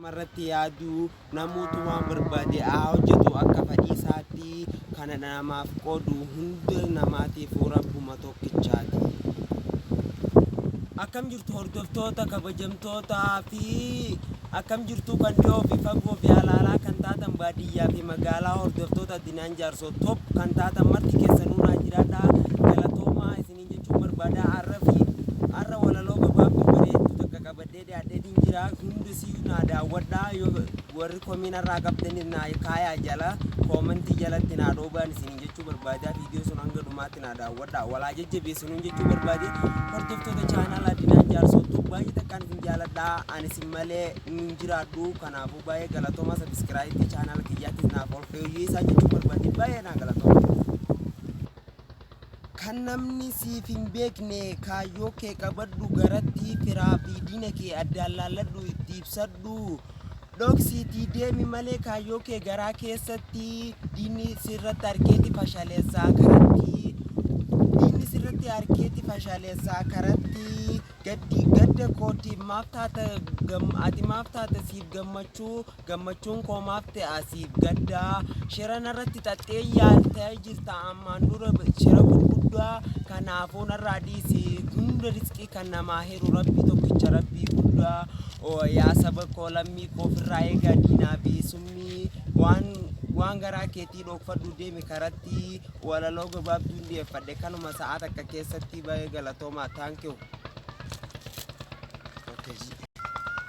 Marratti yaadu namoota waan barbaade hojjetu akka fedhii isaatti kana namaaf qoodu hunda namaatiif rabbuma tokkichaati. Akkam jirtu hordoftoota kabajamtootaa fi akkam jirtu kan dhiyoo fi fagoo fi alaalaa kan taatan baadiyyaa fi magaalaa hordoftoota Dinaan Jaarsoo top kan taatan marti keessanuu naa jiraadha. Galatoomaa isiniin jechuun barbaada har'a walaloo gabaabduu bareedduu takka qabadhee dhiyaadheetiin jira. Hundi siyyuu naa daawwadhaa yoo warri komiinarraa qabdanis naa kaayaa jala koomentii jalatti naa dhoobaan isiniin jechuu barbaada. Viidiyoo sun hanga dhumaatti naa daawwadhaa. Walaa jajjabeessinuun jechuu barbaade hordoftoota chaanaalaa Dinaan Jaarsoo top baay'ee takkaan isin jaaladhaa. Anis malee hin jiraadhu kanaafuu baay'ee galatooma sabiskiraayibii chaanaala kiyyaattis naaf ol feeyyuu isaa jechuu barbaade baay'ee naa galatooma. Kan namni siif hin beekne kaayyoo kee qabadhu garatti firaa fi diina kee addaan laalladhu itti ibsadhu. Dhoksiitii deemi malee kaayyoo kee garaa keessatti diinni sirratti harkeetti fashaleessaa karatti. Diinni sirratti harkeetti fashaleessaa karatti. Gadda kootiif maaf taata ati maaf taata siif gammachuun koo maaf ta'a siif gaddaa. Shira narratti xaxxee yaaltee jirta ammaan dura shira gurguddaa kanaafuu narraa dhiisi hunda riskii kan namaa heeru rabbii tokkicha rabbii guddaa. Yaa saba koo lammii koo ofirraa eegaa diinaa fi summii waan garaa keetii dhokfadhu deemi karatti walaloo gabaabduu dhiyeeffadhe kanuma sa'aat akka keessatti baay'ee galatoomaa taankiyuu.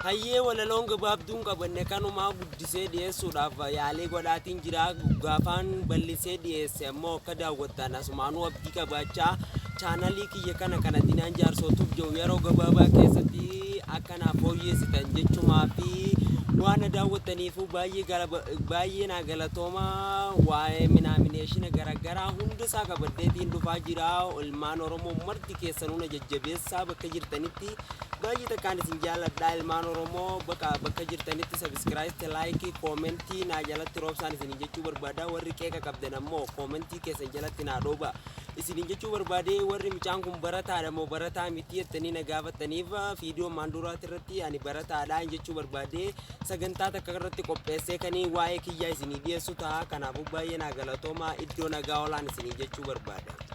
Hayyee walaloon gabaabduun qabanne kanumaa guddisee dhiyeessuudhaaf yaalee godhaatiin jira. Gaafaan bal'isee dhiyeesse ammoo akka daawwattan asumaanuu abdii qabaachaa chaanalii kiyya kana Dinaan Jaarsoo top jiru yeroo gabaabaa keessatti akkanaaf fooyyeessitan jechumaa fi waan daawwattaniifuu baay'ee naa galatooma. Waa'ee minaamineeshina garaagaraa hundisaa qabaddeetiin dhufaa jira. Ilmaan Oromoo marti keessanuu na jajjabeessaa bakka jirtanitti baay'ee takkaan isin jaaladhaa. Ilmaan Oromoo bakka jirtanitti sabiskiraayib laayikii koomentii naa jalatti roobsaan isiniin jechuu barbaada. Warri qeeqa qabdan ammoo koomentii keessan jalatti naa dhooba isiniin jechuu barbaade. Warri mucaan kun barataadha moo barataa miti jettanii na gaafataniif viidiyoo maanduraati irratti ani barataadha jechuu barbaade. Sagantaa takka irratti qopheessee kanii waa'ee kiyyaa isinii dhiyeessu ta'a. Kanaafuu baay'ee naa galatooma iddoo nagaa olaan isinii jechuu barbaada.